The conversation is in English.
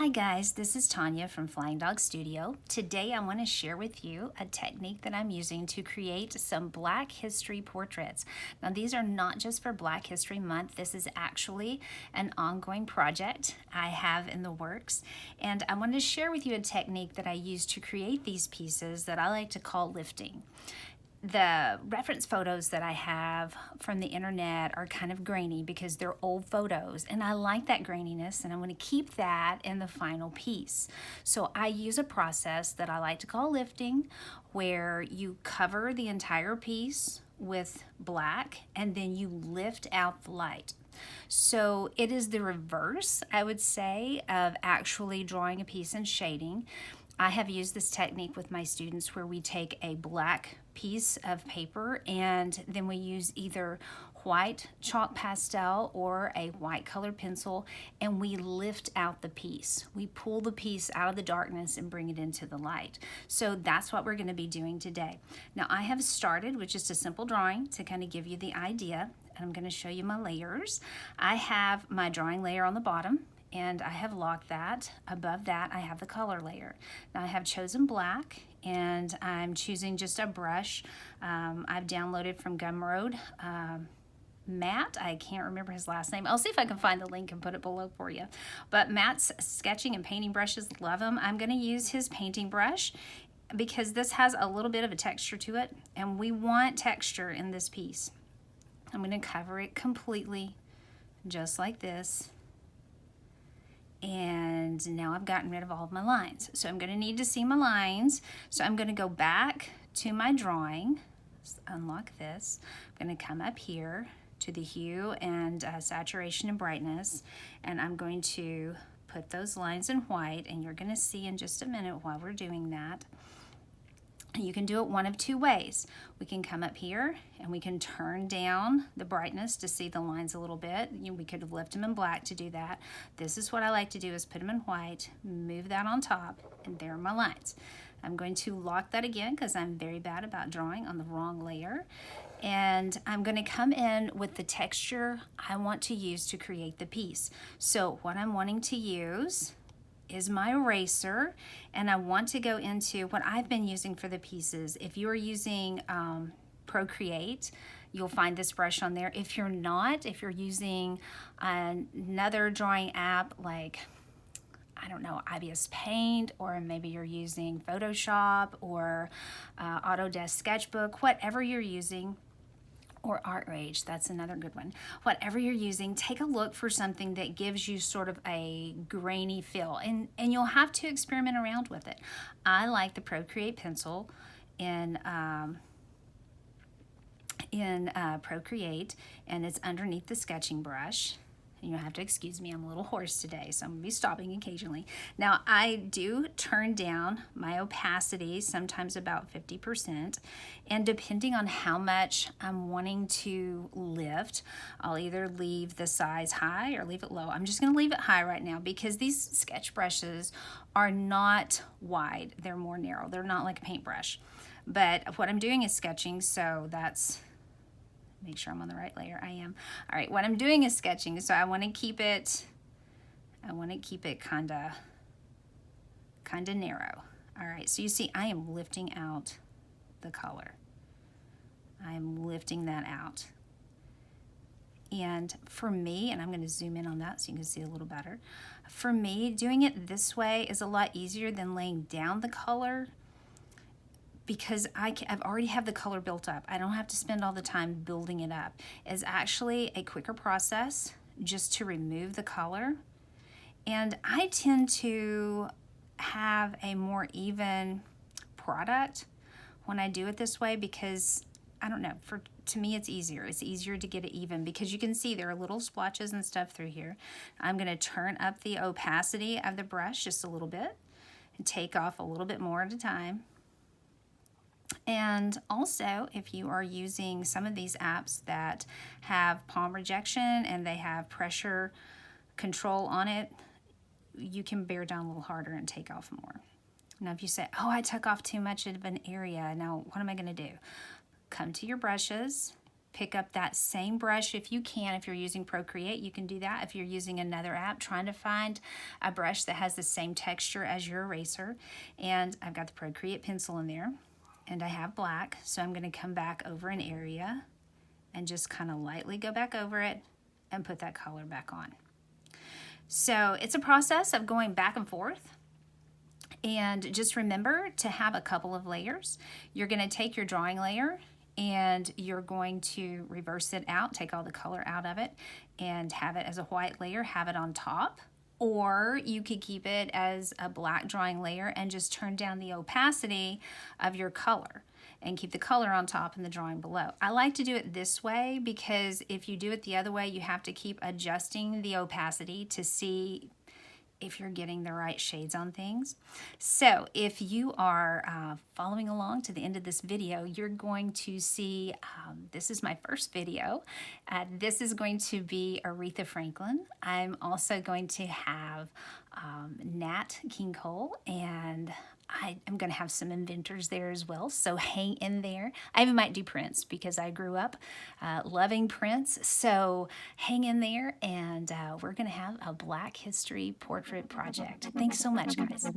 Hi guys, this is Tanya from Flying Dog Studio. Today I want to share with you a technique that I'm using to create some Black History portraits. Now these are not just for Black History Month, this is actually an ongoing project I have in the works, and I want to share with you a technique that I use to create these pieces that I like to call lifting. The reference photos that I have from the internet are kind of grainy because they're old photos, and I like that graininess, and I want to keep that in the final piece. So I use a process that I like to call lifting, where you cover the entire piece with black and then you lift out the light. So it is the reverse, I would say, of actually drawing a piece and shading. I have used this technique with my students where we take a black piece of paper and then we use either white chalk pastel or a white colored pencil, and we lift out the piece. We pull the piece out of the darkness and bring it into the light. So that's what we're going to be doing today. Now I have started with just a simple drawing to kind of give you the idea, and I'm going to show you my layers. I have my drawing layer on the bottom, and I have locked that. Above that, I have the color layer. Now I have chosen black, and I'm choosing just a brush. I've downloaded from Gumroad. Matt, I can't remember his last name. I'll see if I can find the link and put it below for you. But Matt's sketching and painting brushes, love them. I'm going to use his painting brush because this has a little bit of a texture to it, and we want texture in this piece. I'm going to cover it completely, just like this. And now I've gotten rid of all of my lines. So I'm going to need to see my lines. So I'm going to go back to my drawing. Let's unlock this. I'm going to come up here to the hue and saturation and brightness, and I'm going to put those lines in white, and you're going to see in just a minute while we're doing that. You can do it one of two ways. We can come up here and we can turn down the brightness to see the lines a little bit. We could have left them in black to do that. This is what I like to do, is put them in white, move that on top, and there are my lines. I'm going to lock that again because I'm very bad about drawing on the wrong layer. And I'm going to come in with the texture I want to use to create the piece. So what I'm wanting to use is my eraser, and I want to go into what I've been using for the pieces. If you are using Procreate, you'll find this brush on there. If you're not, if you're using another drawing app like, I don't know, IBS Paint, or maybe you're using Photoshop or Autodesk Sketchbook, whatever you're using, or Art Rage, that's another good one. Whatever you're using, take a look for something that gives you sort of a grainy feel, and you'll have to experiment around with it. I like the Procreate pencil in Procreate, and it's underneath the sketching brush. And you'll have to excuse me, I'm a little hoarse today, so I'm going to be stopping occasionally. Now, I do turn down my opacity, sometimes about 50%, and depending on how much I'm wanting to lift, I'll either leave the size high or leave it low. I'm just going to leave it high right now because these sketch brushes are not wide. They're more narrow. They're not like a paintbrush. But what I'm doing is sketching, so that's... Make sure I'm on the right layer. I am. All right, what I'm doing is sketching, so I want to keep it kind of narrow. All right, so you see I am lifting out the color. I'm lifting that out. And for me, and I'm going to zoom in on that so you can see a little better. For me, doing it this way is a lot easier than laying down the color, because I've already have the color built up. I don't have to spend all the time building it up. It's actually a quicker process just to remove the color. And I tend to have a more even product when I do it this way because, I don't know, to me it's easier. It's easier to get it even because you can see there are little splotches and stuff through here. I'm going to turn up the opacity of the brush just a little bit and take off a little bit more at a time. And also, if you are using some of these apps that have palm rejection and they have pressure control on it, you can bear down a little harder and take off more. Now, if you say, oh, I took off too much of an area, now what am I going to do? Come to your brushes, pick up that same brush if you can. If you're using Procreate, you can do that. If you're using another app, trying to find a brush that has the same texture as your eraser. And I've got the Procreate pencil in there, and I have black, so I'm going to come back over an area and just kind of lightly go back over it and put that color back on. So it's a process of going back and forth. And just remember to have a couple of layers. You're going to take your drawing layer and you're going to reverse it out, take all the color out of it, and have it as a white layer, have it on top. Or you could keep it as a black drawing layer and just turn down the opacity of your color and keep the color on top and the drawing below. I like to do it this way because if you do it the other way, you have to keep adjusting the opacity to see if you're getting the right shades on things. So if you are following along to the end of this video, you're going to see, this is my first video. This is going to be Aretha Franklin. I'm also going to have Nat King Cole, and I am going to have some inventors there as well, so hang in there. I even might do Prince because I grew up loving Prince, so hang in there, and we're going to have a Black History portrait project. Thanks so much, guys.